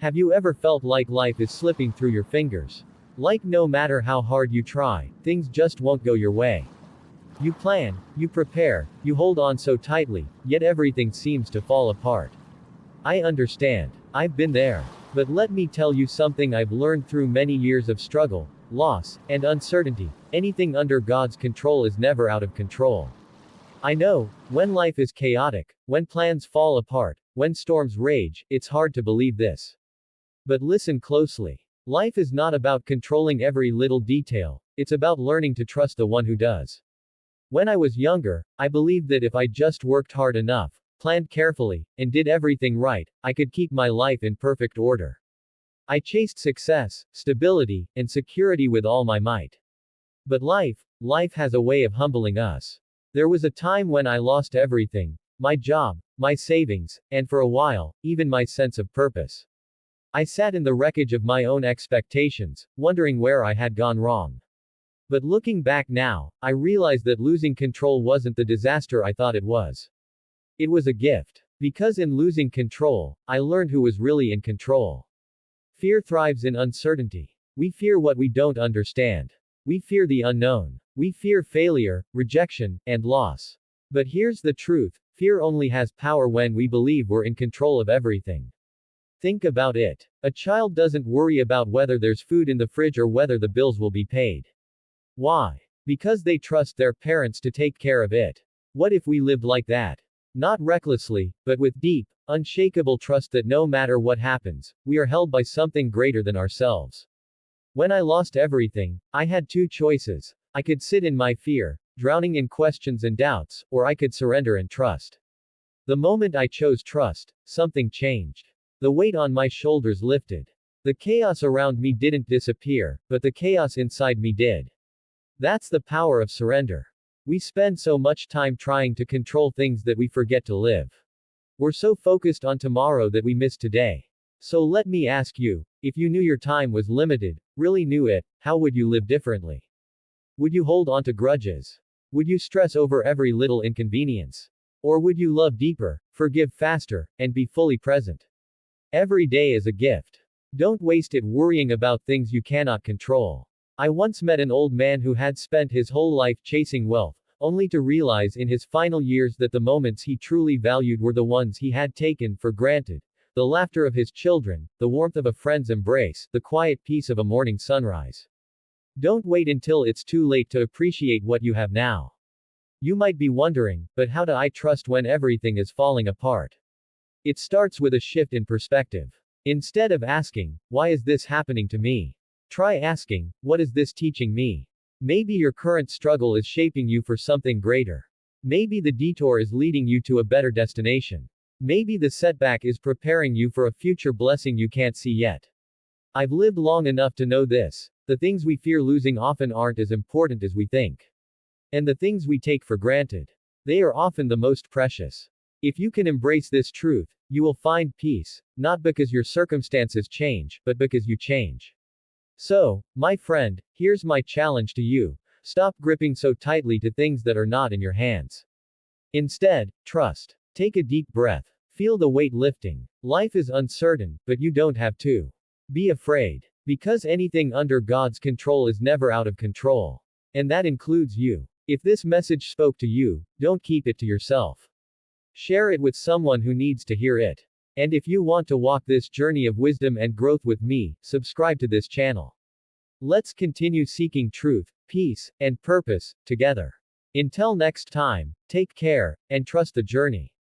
Have you ever felt like life is slipping through your fingers? Like no matter how hard you try, things just won't go your way. You plan, you prepare, you hold on so tightly, yet everything seems to fall apart. I understand. I've been there. But let me tell you something I've learned through many years of struggle, loss, and uncertainty. Anything under God's control is never out of control. I know, when life is chaotic, when plans fall apart, when storms rage, it's hard to believe this. But listen closely. Life is not about controlling every little detail, it's about learning to trust the one who does. When I was younger, I believed that if I just worked hard enough, planned carefully, and did everything right, I could keep my life in perfect order. I chased success, stability, and security with all my might. But life has a way of humbling us. There was a time when I lost everything, my job, my savings, and for a while, even my sense of purpose. I sat in the wreckage of my own expectations, wondering where I had gone wrong. But looking back now, I realize that losing control wasn't the disaster I thought it was. It was a gift. Because in losing control, I learned who was really in control. Fear thrives in uncertainty. We fear what we don't understand. We fear the unknown. We fear failure, rejection, and loss. But here's the truth, fear only has power when we believe we're in control of everything. Think about it. A child doesn't worry about whether there's food in the fridge or whether the bills will be paid. Why? Because they trust their parents to take care of it. What if we lived like that? Not recklessly, but with deep, unshakable trust that no matter what happens, we are held by something greater than ourselves. When I lost everything, I had two choices. I could sit in my fear, drowning in questions and doubts, or I could surrender and trust. The moment I chose trust, something changed. The weight on my shoulders lifted. The chaos around me didn't disappear, but the chaos inside me did. That's the power of surrender. We spend so much time trying to control things that we forget to live. We're so focused on tomorrow that we miss today. So let me ask you, if you knew your time was limited, really knew it, how would you live differently? Would you hold on to grudges? Would you stress over every little inconvenience? Or would you love deeper, forgive faster, and be fully present? Every day is a gift. Don't waste it worrying about things you cannot control. I once met an old man who had spent his whole life chasing wealth, only to realize in his final years that the moments he truly valued were the ones he had taken for granted. The laughter of his children, the warmth of a friend's embrace, the quiet peace of a morning sunrise. Don't wait until it's too late to appreciate what you have now. You might be wondering, but how do I trust when everything is falling apart? It starts with a shift in perspective. Instead of asking, why is this happening to me? Try asking, what is this teaching me? Maybe your current struggle is shaping you for something greater. Maybe the detour is leading you to a better destination. Maybe the setback is preparing you for a future blessing you can't see yet. I've lived long enough to know this. The things we fear losing often aren't as important as we think. And the things we take for granted, they are often the most precious. If you can embrace this truth, you will find peace, not because your circumstances change, but because you change. So, my friend, here's my challenge to you. Stop gripping so tightly to things that are not in your hands. Instead, trust. Take a deep breath. Feel the weight lifting. Life is uncertain, but you don't have to be afraid. Because anything under God's control is never out of control. And that includes you. If this message spoke to you, don't keep it to yourself. Share it with someone who needs to hear it. And if you want to walk this journey of wisdom and growth with me, subscribe to this channel. Let's continue seeking truth, peace, and purpose, together. Until next time, take care, and trust the journey.